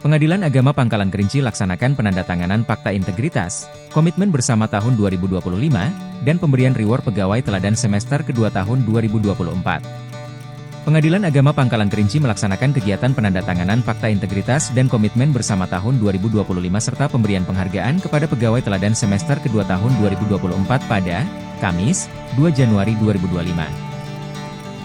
Pengadilan Agama Pangkalan Kerinci laksanakan penandatanganan Fakta Integritas, Komitmen Bersama tahun 2025, dan pemberian reward pegawai teladan semester kedua tahun 2024. Pengadilan Agama Pangkalan Kerinci melaksanakan kegiatan penandatanganan Fakta Integritas dan Komitmen Bersama tahun 2025 serta pemberian penghargaan kepada pegawai teladan semester kedua tahun 2024 pada Kamis, 2 Januari 2025.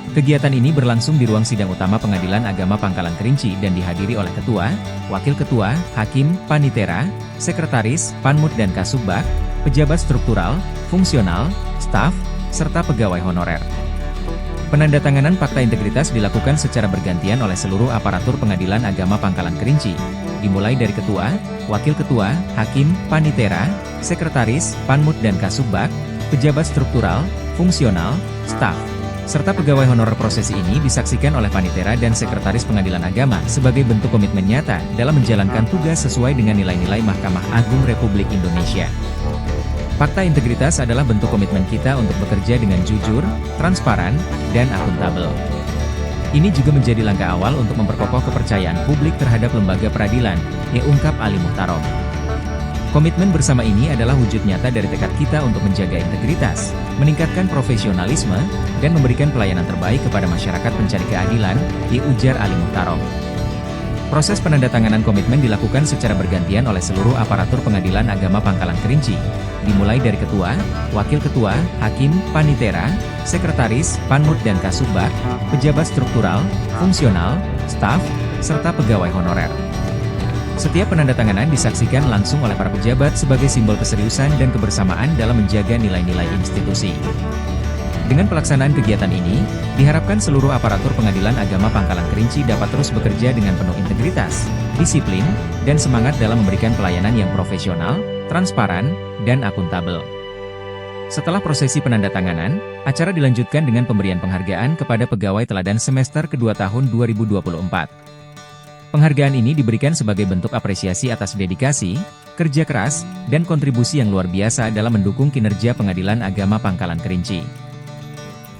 Kegiatan ini berlangsung di ruang sidang utama Pengadilan Agama Pangkalan Kerinci dan dihadiri oleh Ketua, Wakil Ketua, Hakim, Panitera, Sekretaris, Panmut dan Kasubag, pejabat struktural, fungsional, staf, serta pegawai honorer. Penandatanganan Fakta Integritas dilakukan secara bergantian oleh seluruh aparatur Pengadilan Agama Pangkalan Kerinci, dimulai dari Ketua, Wakil Ketua, Hakim, Panitera, Sekretaris, Panmut dan Kasubag, pejabat struktural, fungsional, staf, serta pegawai honorer. Prosesi ini disaksikan oleh Panitera dan Sekretaris Pengadilan Agama sebagai bentuk komitmen nyata dalam menjalankan tugas sesuai dengan nilai-nilai Mahkamah Agung Republik Indonesia. Fakta integritas adalah bentuk komitmen kita untuk bekerja dengan jujur, transparan, dan akuntabel. Ini juga menjadi langkah awal untuk memperkokoh kepercayaan publik terhadap lembaga peradilan, ungkap Ali Muhtarom. Komitmen bersama ini adalah wujud nyata dari tekad kita untuk menjaga integritas, meningkatkan profesionalisme, dan memberikan pelayanan terbaik kepada masyarakat pencari keadilan, ujar Ali Muhtarom. Proses penandatanganan komitmen dilakukan secara bergantian oleh seluruh aparatur Pengadilan Agama Pangkalan Kerinci, dimulai dari Ketua, Wakil Ketua, Hakim, Panitera, Sekretaris, Panmut dan Kasubag, pejabat struktural, fungsional, staf, serta pegawai honorer. Setiap penandatanganan disaksikan langsung oleh para pejabat sebagai simbol keseriusan dan kebersamaan dalam menjaga nilai-nilai institusi. Dengan pelaksanaan kegiatan ini, diharapkan seluruh aparatur Pengadilan Agama Pangkalan Kerinci dapat terus bekerja dengan penuh integritas, disiplin, dan semangat dalam memberikan pelayanan yang profesional, transparan, dan akuntabel. Setelah prosesi penandatanganan, acara dilanjutkan dengan pemberian penghargaan kepada pegawai teladan semester kedua tahun 2024. Penghargaan ini diberikan sebagai bentuk apresiasi atas dedikasi, kerja keras, dan kontribusi yang luar biasa dalam mendukung kinerja Pengadilan Agama Pangkalan Kerinci.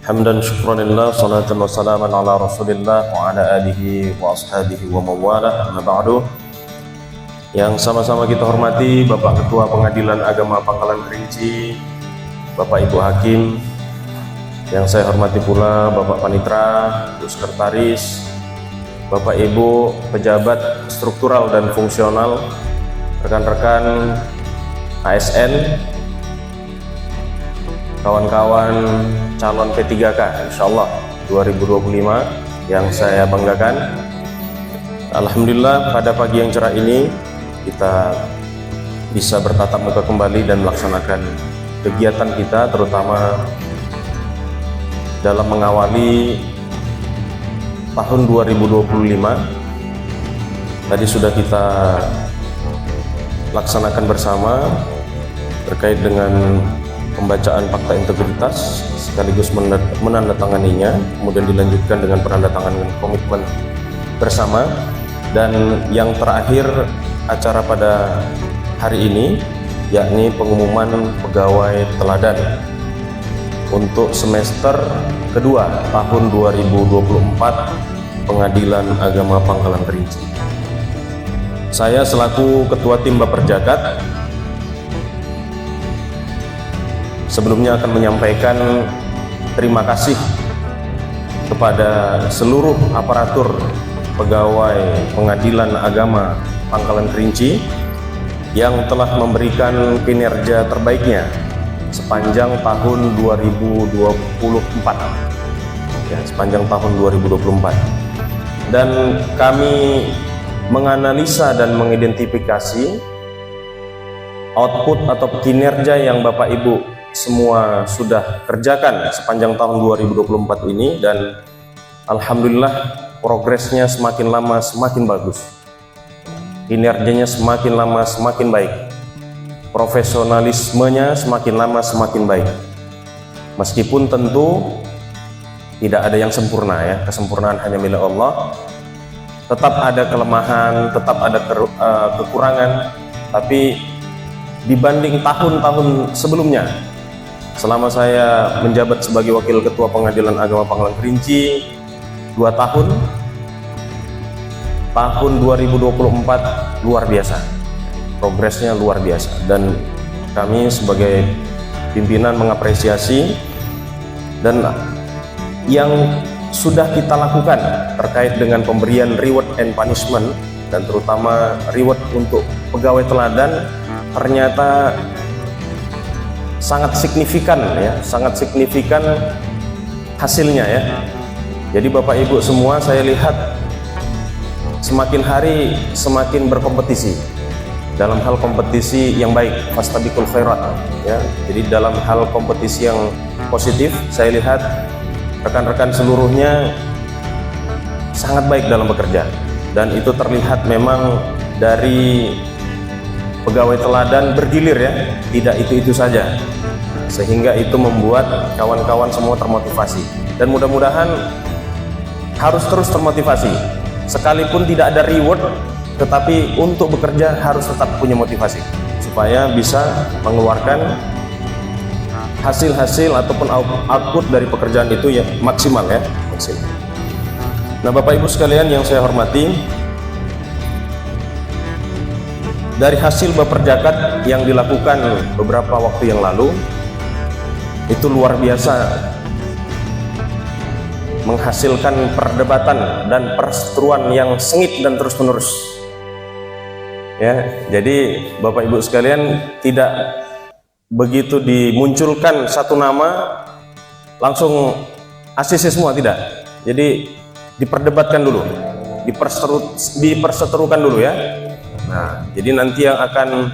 Hamdan syukranillah, salatan wa salaman ala rasulillah wa ala alihi wa ashabihi wa mawala, amma ba'du. Yang sama-sama kita hormati Bapak Ketua Pengadilan Agama Pangkalan Kerinci, Bapak Ibu Hakim, yang saya hormati pula Bapak Panitra, Bu Sekretaris, Bapak Ibu pejabat struktural dan fungsional, rekan-rekan ASN, kawan-kawan calon P3K insyaallah 2025 yang saya banggakan. Alhamdulillah pada pagi yang cerah ini kita bisa bertatap muka kembali dan melaksanakan kegiatan kita, terutama dalam mengawali tahun 2025. Tadi sudah kita laksanakan bersama terkait dengan pembacaan fakta integritas sekaligus menandatanganinya, kemudian dilanjutkan dengan penandatanganan komitmen bersama, dan yang terakhir acara pada hari ini yakni pengumuman pegawai teladan untuk semester kedua tahun 2024 Pengadilan Agama Pangkalan Kerinci. Saya selaku Ketua Tim Baperjakat sebelumnya akan menyampaikan terima kasih kepada seluruh aparatur pegawai Pengadilan Agama Pangkalan Kerinci yang telah memberikan kinerja terbaiknya sepanjang tahun 2024, sepanjang tahun 2024. Dan kami menganalisa dan mengidentifikasi output atau kinerja yang Bapak Ibu semua sudah kerjakan sepanjang tahun 2024 ini, dan alhamdulillah progresnya semakin lama semakin bagus, kinerjanya semakin lama semakin baik, profesionalismenya semakin lama semakin baik. Meskipun tentu tidak ada yang sempurna, ya, kesempurnaan hanya milik Allah. Tetap ada kelemahan, tetap ada kekurangan, tapi dibanding tahun-tahun sebelumnya, selama saya menjabat sebagai Wakil Ketua Pengadilan Agama Pangkalan Kerinci 2 tahun, tahun 2024 luar biasa, progresnya luar biasa, dan kami sebagai pimpinan mengapresiasi dan yang sudah kita lakukan terkait dengan pemberian reward and punishment, dan terutama reward untuk pegawai teladan ternyata sangat signifikan ya, sangat signifikan hasilnya ya. Jadi Bapak Ibu semua, saya lihat semakin hari semakin berkompetisi dalam hal kompetisi yang baik, fastabiqul khairat ya. Jadi dalam hal kompetisi yang positif, saya lihat rekan-rekan seluruhnya sangat baik dalam bekerja, dan itu terlihat memang dari pegawai teladan bergilir ya, tidak itu-itu saja, sehingga itu membuat kawan-kawan semua termotivasi, dan mudah-mudahan harus terus termotivasi sekalipun tidak ada reward, tetapi untuk bekerja harus tetap punya motivasi supaya bisa mengeluarkan hasil-hasil ataupun output dari pekerjaan itu ya maksimal ya, maksimal. Nah, Bapak Ibu sekalian yang saya hormati, dari hasil baperjakat yang dilakukan beberapa waktu yang lalu itu luar biasa, menghasilkan perdebatan dan perseteruan yang sengit dan terus-menerus ya. Jadi Bapak Ibu sekalian, tidak begitu dimunculkan satu nama langsung ACC semua, tidak. Jadi diperdebatkan dulu, diperseterukan dulu ya. Nah, jadi nanti yang akan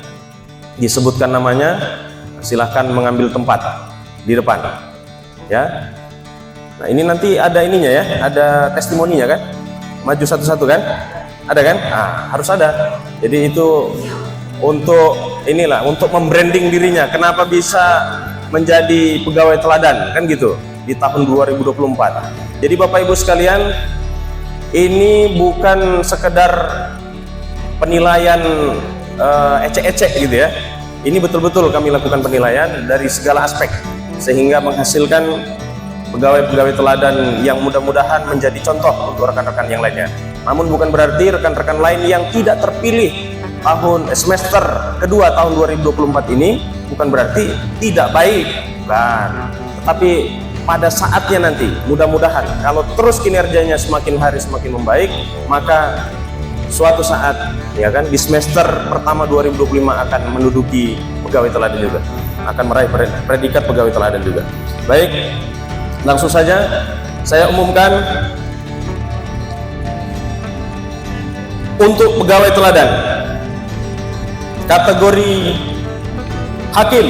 disebutkan namanya silahkan mengambil tempat di depan ya. Nah, ini nanti ada ininya ya, ada testimoninya kan, maju satu-satu kan, ada kan? Nah, harus ada. Jadi itu untuk inilah, untuk membranding dirinya, kenapa bisa menjadi pegawai teladan kan gitu di tahun 2024. Jadi Bapak Ibu sekalian, ini bukan sekedar penilaian ecek-ecek gitu ya. Ini betul-betul kami lakukan penilaian dari segala aspek sehingga menghasilkan pegawai-pegawai teladan yang mudah-mudahan menjadi contoh untuk rekan-rekan yang lainnya. Namun bukan berarti rekan-rekan lain yang tidak terpilih tahun semester kedua tahun 2024 ini bukan berarti tidak baik, bukan. Tetapi pada saatnya nanti mudah-mudahan kalau terus kinerjanya semakin hari semakin membaik, maka suatu saat ya kan di semester pertama 2025 akan menduduki pegawai teladan juga, akan meraih predikat pegawai teladan juga. Baik, langsung saja saya umumkan untuk pegawai teladan kategori hakim,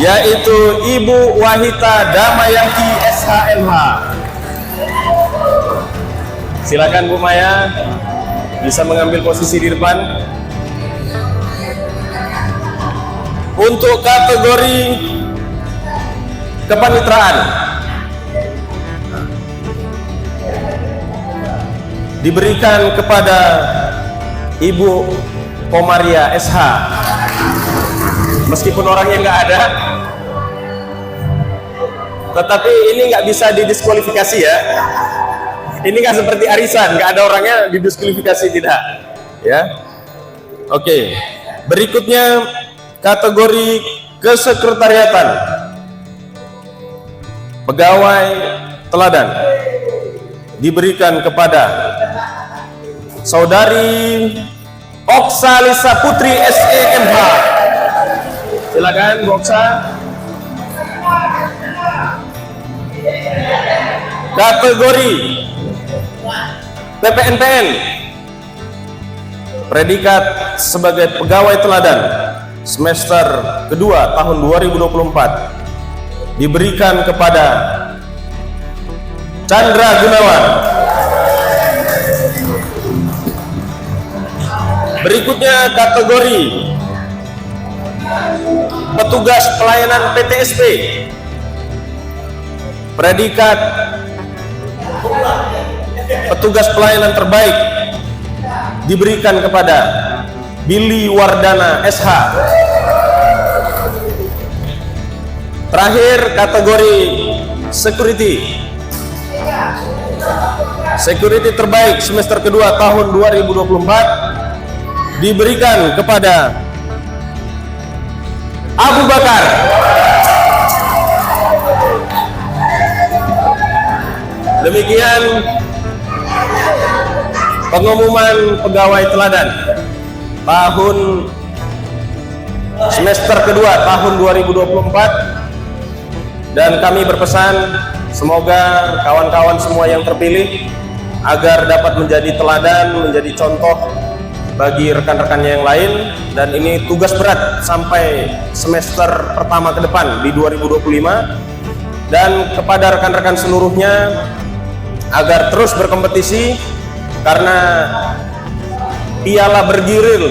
yaitu Ibu Wahita Damayanti SHMH. Silakan Bu Maya, bisa mengambil posisi di depan. Untuk kategori kepanitraan diberikan kepada Ibu Komaria SH, meskipun orangnya nggak ada, tetapi ini nggak bisa didiskualifikasi ya. Ini nggak seperti arisan, nggak ada orangnya didiskualifikasi, tidak ya. Oke, berikutnya kategori kesekretariatan pegawai teladan diberikan kepada Saudari Oksalisa Putri SEMH. Silakan Bu Oksa. Kategori PPNPN predikat sebagai pegawai teladan semester kedua tahun 2024 diberikan kepada Chandra Gunawan. Berikutnya kategori petugas pelayanan PTSP predikat petugas pelayanan terbaik diberikan kepada Billy Wardana SH. Terakhir kategori security security terbaik semester kedua tahun 2024 diberikan kepada Abu Bakar. Demikian pengumuman pegawai teladan tahun semester kedua tahun 2024, dan kami berpesan semoga kawan-kawan semua yang terpilih agar dapat menjadi teladan, menjadi contoh bagi rekan-rekannya yang lain, dan ini tugas berat sampai semester pertama ke depan di 2025. Dan kepada rekan-rekan seluruhnya agar terus berkompetisi, karena piala bergilir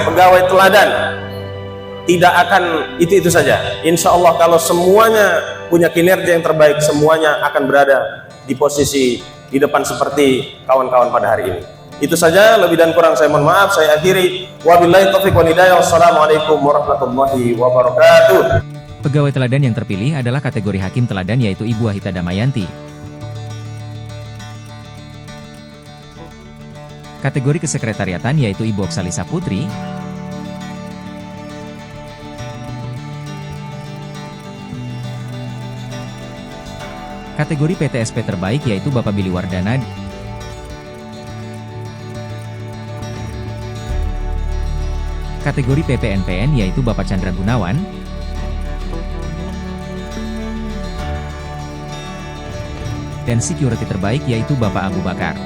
pegawai teladan tidak akan itu saja. Insya Allah kalau semuanya punya kinerja yang terbaik, semuanya akan berada di posisi di depan seperti kawan-kawan pada hari ini. Itu saja, lebih dan kurang saya mohon maaf. Saya akhiri, wabillahi taufiq wal hidayah. Wassalamualaikum warahmatullahi wabarakatuh. Pegawai teladan yang terpilih adalah kategori hakim teladan, yaitu Ibu Wahida Damayanti. Kategori kesekretariatan yaitu Ibu Oksalisa Putri. Kategori PTSP terbaik yaitu Bapak Billy Wardana. Kategori PPNPN yaitu Bapak Chandra Gunawan. Dan security terbaik yaitu Bapak Abu Bakar.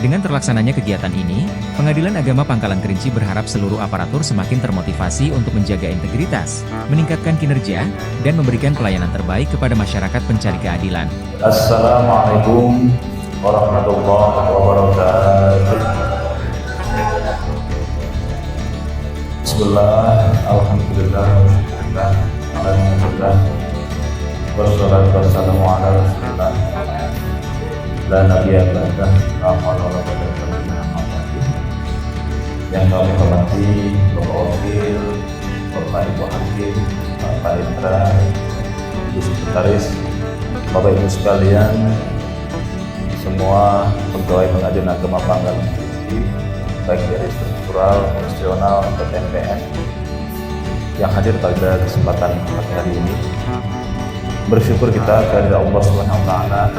Dengan terlaksananya kegiatan ini, Pengadilan Agama Pangkalan Kerinci berharap seluruh aparatur semakin termotivasi untuk menjaga integritas, meningkatkan kinerja, dan memberikan pelayanan terbaik kepada masyarakat pencari keadilan. Assalamualaikum warahmatullahi wabarakatuh. Bismillah, alhamdulillah, alhamdulillah, wassalatu wassalamu ala rasulillah, la nabiyya ba'dah, la haula wa la quwwata illa billah. Yang kami hormati Bapak Wakil, Bapak Ibu Hakim, Bapak Indra, Ibu Sekretaris, Bapak Ibu sekalian, semua pegawai Pengadilan Agama Pangkalan Kerinci, baik dari struktural, fungsional, PPNPN yang hadir pada kesempatan pagi hari ini. Bersyukur kita kepada Allah Subhanahu wa taala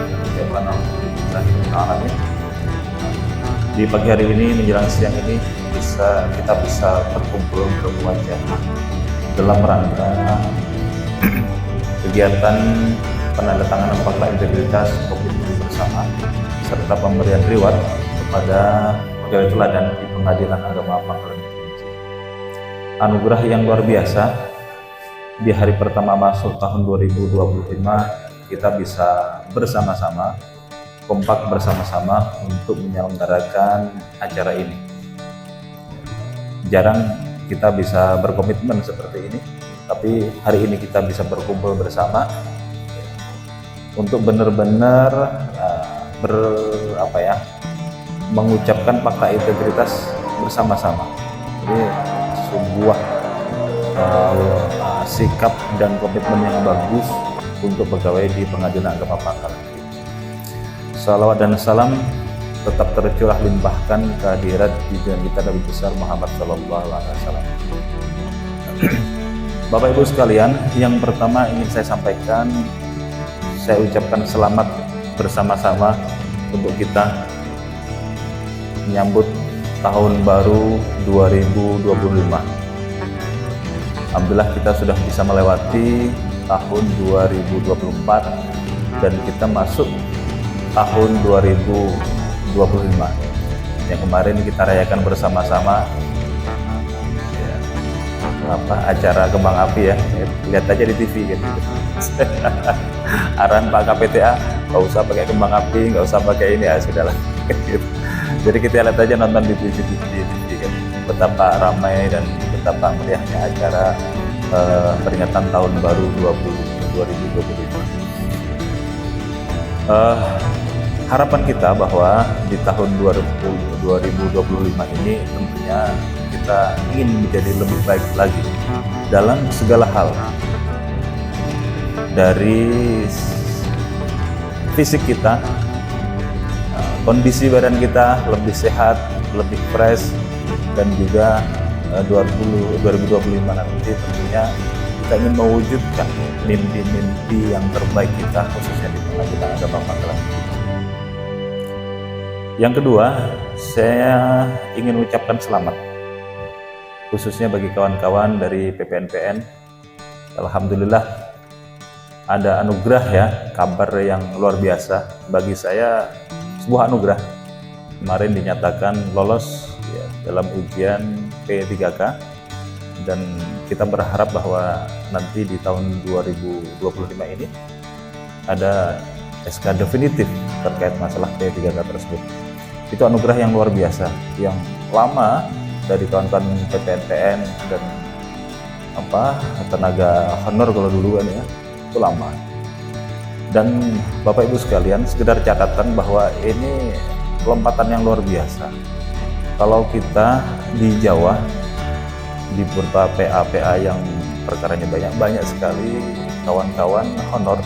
di pagi hari ini menjelang siang ini kita bisa berkumpul berwajah dalam rangka kegiatan penandatanganan fakta integritas komitmen bersama serta pemberian reward kepada pegawai teladan di Pengadilan Agama Pangkalan Kerinci. Anugerah yang luar biasa. Di hari pertama masuk tahun 2025 kita bisa bersama-sama, kompak bersama-sama untuk menyelenggarakan acara ini. Jarang kita bisa berkomitmen seperti ini, tapi hari ini kita bisa berkumpul bersama untuk benar-benar mengucapkan fakta integritas bersama-sama. Ini sebuah sikap dan komitmen yang bagus untuk pegawai di Pengadilan Agama Pangkalan Kerinci. Salawat dan salam tetap tercurah limpahkan kehadirat junjungan kita Nabi besar Muhammad Sallallahu Alaihi Wasallam. Bapak Ibu sekalian, yang pertama ingin saya sampaikan, saya ucapkan selamat bersama-sama untuk kita menyambut tahun baru 2025. Alhamdulillah kita sudah bisa melewati tahun 2024 dan kita masuk tahun 2025 yang kemarin kita rayakan bersama-sama ya, acara kembang api ya, lihat aja di TV gitu. Arahan Pak KPTA, nggak usah pakai kembang api, nggak usah pakai ini, ya sudahlah gitu. Jadi kita lihat aja, nonton di TV kan, betapa ramai dan betapa meriahnya acara peringatan tahun baru 2025. Harapan kita bahwa di tahun 2025 ini tentunya kita ingin menjadi lebih baik lagi dalam segala hal, dari fisik kita, kondisi badan kita lebih sehat, lebih fresh, dan juga 2025 nanti tentunya kita ingin mewujudkan mimpi-mimpi yang terbaik kita, khususnya di pengadilan agama Pangkalan. Yang kedua, saya ingin ucapkan selamat khususnya bagi kawan-kawan dari PPNPN. Alhamdulillah ada anugerah ya, kabar yang luar biasa bagi saya, sebuah anugerah. Kemarin dinyatakan lolos ya, dalam ujian P3K, dan kita berharap bahwa nanti di tahun 2025 ini ada SK definitif terkait masalah P3K tersebut. Itu anugerah yang luar biasa, yang lama dari kawan-kawan PPNPN dan tenaga honor kalau dulu kan ya, itu lama. Dan Bapak Ibu sekalian, sekedar catatan bahwa ini lompatan yang luar biasa. Kalau kita di Jawa, di beberapa PA yang perkaranya banyak sekali kawan-kawan honor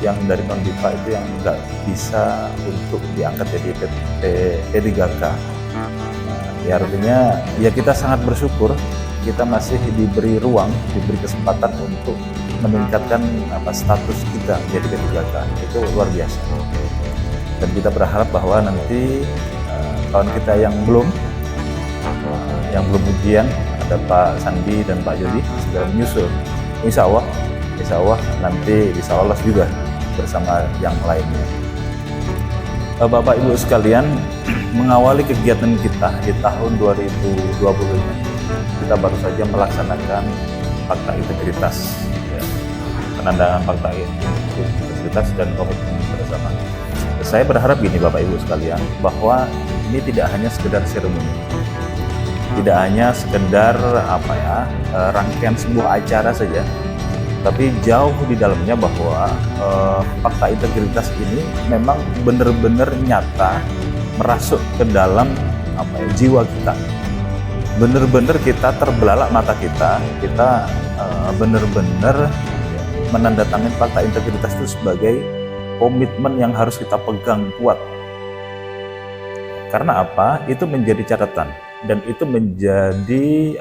yang dari non-BIPA itu yang nggak bisa untuk diangkat jadi P3K. Ya artinya ya kita sangat bersyukur kita masih diberi ruang, diberi kesempatan untuk meningkatkan status kita menjadi P3K. Itu luar biasa. Dan kita berharap bahwa nanti kawan kita yang belum ujian, ada Pak Sandi dan Pak Jody segera menyusul. Insya Allah nanti bisa lolos juga bersama yang lainnya. Bapak Ibu sekalian, mengawali kegiatan kita di tahun 2025, kita baru saja melaksanakan fakta integritas, ya, penandatangan fakta integritas dan komitmen bersama. Saya berharap gini Bapak Ibu sekalian, bahwa ini tidak hanya sekedar seremoni, tidak hanya sekedar rangkaian sebuah acara saja, tapi jauh di dalamnya bahwa fakta integritas ini memang benar-benar nyata merasuk ke dalam jiwa kita. Benar-benar kita terbelalak mata kita benar-benar menandatangani fakta integritas itu sebagai komitmen yang harus kita pegang kuat. Karena apa? Itu menjadi catatan dan itu menjadi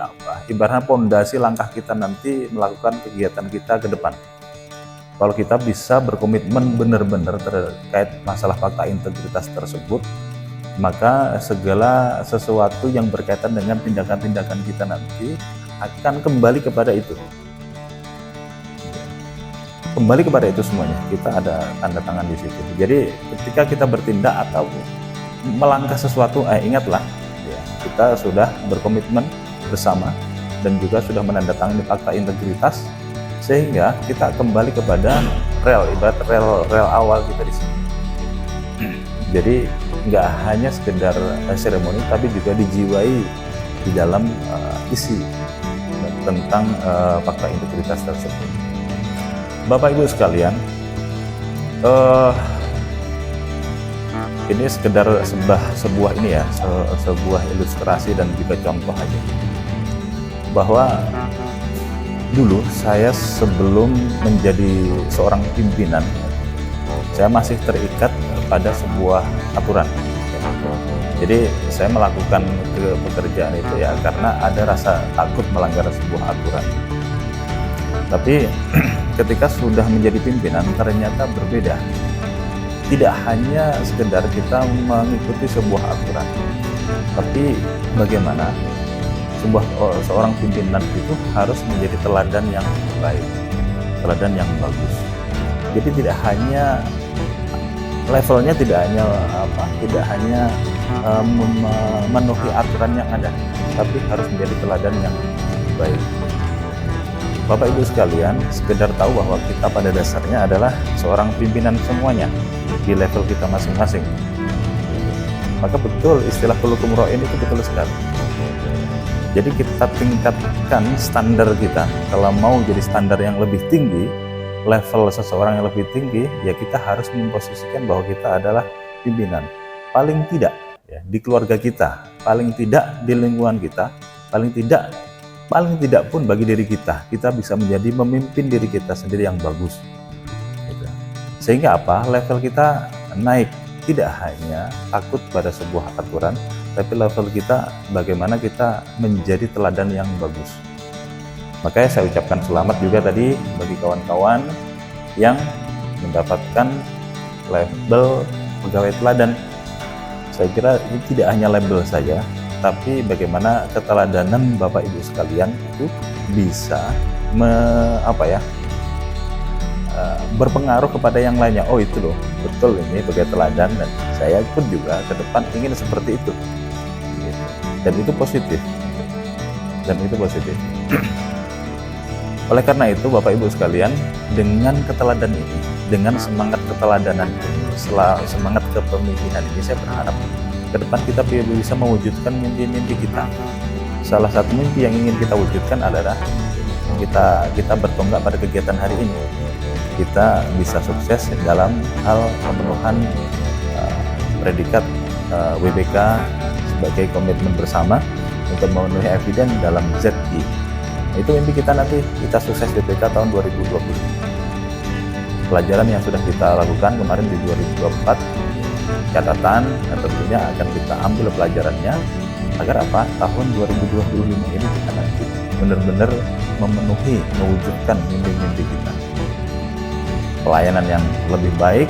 ibaratnya pondasi langkah kita nanti melakukan kegiatan kita ke depan. Kalau kita bisa berkomitmen benar-benar terkait masalah fakta integritas tersebut, maka segala sesuatu yang berkaitan dengan tindakan-tindakan kita nanti akan kembali kepada itu. Kembali kepada itu semuanya. Kita ada tanda tangan di situ. Jadi ketika kita bertindak atau melangkah sesuatu, ingatlah ya, kita sudah berkomitmen bersama dan juga sudah menandatangani fakta integritas, sehingga kita kembali kepada ibarat rel awal kita di sini. Jadi nggak hanya sekedar seremoni, tapi juga dijiwai di dalam isi tentang fakta integritas tersebut. Bapak Ibu sekalian, ini sekedar sebuah ini ya, sebuah ilustrasi dan juga contoh aja, bahwa dulu saya sebelum menjadi seorang pimpinan, saya masih terikat pada sebuah aturan. Jadi saya melakukan pekerjaan itu ya karena ada rasa takut melanggar sebuah aturan. Tapi ketika sudah menjadi pimpinan ternyata berbeda. Tidak hanya sekedar kita mengikuti sebuah aturan, tapi bagaimana seorang pimpinan itu harus menjadi teladan yang baik, teladan yang bagus. Jadi tidak hanya levelnya tidak hanya memenuhi aturan yang ada, tapi harus menjadi teladan yang baik. Bapak Ibu sekalian, sekedar tahu bahwa kita pada dasarnya adalah seorang pimpinan semuanya di level kita masing-masing. Maka betul istilah kulukum ra'in itu betul sekali. Jadi kita tingkatkan standar kita. Kalau mau jadi standar yang lebih tinggi, level seseorang yang lebih tinggi, ya kita harus memposisikan bahwa kita adalah pimpinan. Paling tidak ya, di keluarga kita, paling tidak di lingkungan kita, paling tidak pun bagi diri kita bisa menjadi memimpin diri kita sendiri yang bagus. Gitu. Sehingga apa? Level kita naik, tidak hanya takut pada sebuah aturan, tapi level kita bagaimana kita menjadi teladan yang bagus. Makanya saya ucapkan selamat juga tadi bagi kawan-kawan yang mendapatkan label pegawai teladan. Saya kira ini tidak hanya label saja, tapi bagaimana keteladanan Bapak Ibu sekalian itu bisa berpengaruh kepada yang lainnya. Oh itu loh, betul ini sebagai teladan, dan saya pun juga ke depan ingin seperti itu. Gitu. Dan itu positif. Oleh karena itu Bapak Ibu sekalian, dengan keteladanan ini, dengan semangat keteladanan ini, semangat kepemimpinan ini, saya berharap ke depan kita bisa mewujudkan mimpi-mimpi kita. Salah satu mimpi yang ingin kita wujudkan adalah kita bertonggak pada kegiatan hari ini. Kita bisa sukses dalam hal pemenuhan predikat WBK sebagai komitmen bersama untuk memenuhi eviden dalam ZI. Itu mimpi kita nanti, kita sukses WBK tahun 2020. Pelajaran yang sudah kita lakukan kemarin di 2024, catatan tentunya akan kita ambil pelajarannya agar apa? Tahun 2025 ini kita nanti benar-benar mewujudkan mimpi-mimpi kita. Pelayanan yang lebih baik,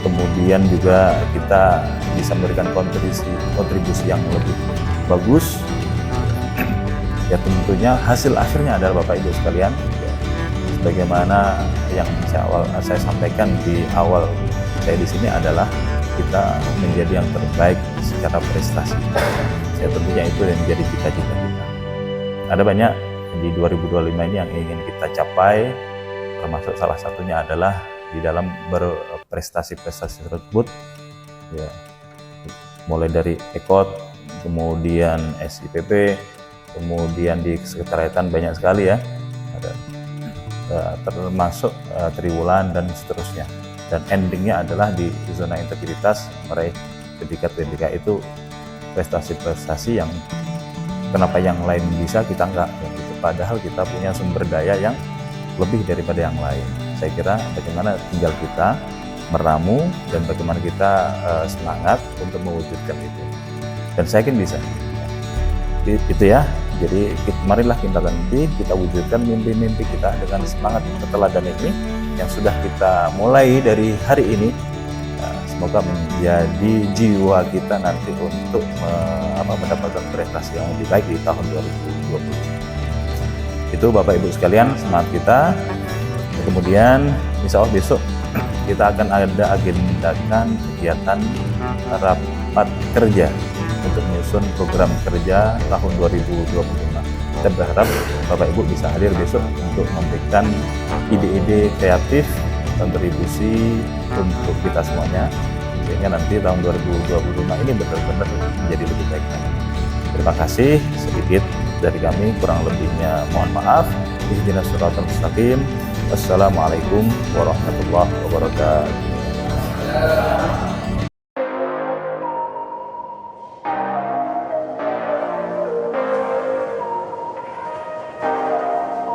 kemudian juga kita bisa memberikan kontribusi yang lebih bagus. Ya tentunya hasil akhirnya adalah Bapak Ibu sekalian, sebagaimana yang saya sampaikan di awal saya di sini adalah kita menjadi yang terbaik secara prestasi. Ya tentunya itu yang menjadi cita-cita kita. Ada banyak di 2025 ini yang ingin kita capai, termasuk salah satunya adalah di dalam berprestasi-prestasi tersebut, ya, mulai dari EKOT, kemudian SIPP, kemudian di sekretariatan banyak sekali ya, ada termasuk triwulan dan seterusnya. Dan endingnya adalah di zona integritas meraih predikat WBK. Itu prestasi-prestasi yang kenapa yang lain bisa kita enggak, gitu. Padahal kita punya sumber daya yang lebih daripada yang lain. Saya kira bagaimana tinggal kita meramu dan bagaimana kita semangat untuk mewujudkan itu. Dan saya yakin bisa. Itu ya. Jadi marilah kita nanti kita wujudkan mimpi-mimpi kita dengan semangat keteladanan ini yang sudah kita mulai dari hari ini. Semoga menjadi jiwa kita nanti untuk mendapatkan prestasi yang lebih baik di tahun 2020. Itu Bapak Ibu sekalian semangat kita. Kemudian insya Allah besok kita akan ada agendakan kegiatan rapat kerja untuk menyusun program kerja tahun 2025. Kita berharap Bapak Ibu bisa hadir besok untuk memberikan ide-ide kreatif, kontribusi untuk kita semuanya, sehingga nanti tahun 2025 ini benar-benar menjadi lebih baik. Terima kasih, sedikit dari kami, kurang lebihnya mohon maaf. Ihdinas siratal mustaqim. Wassalamualaikum warahmatullahi wabarakatuh.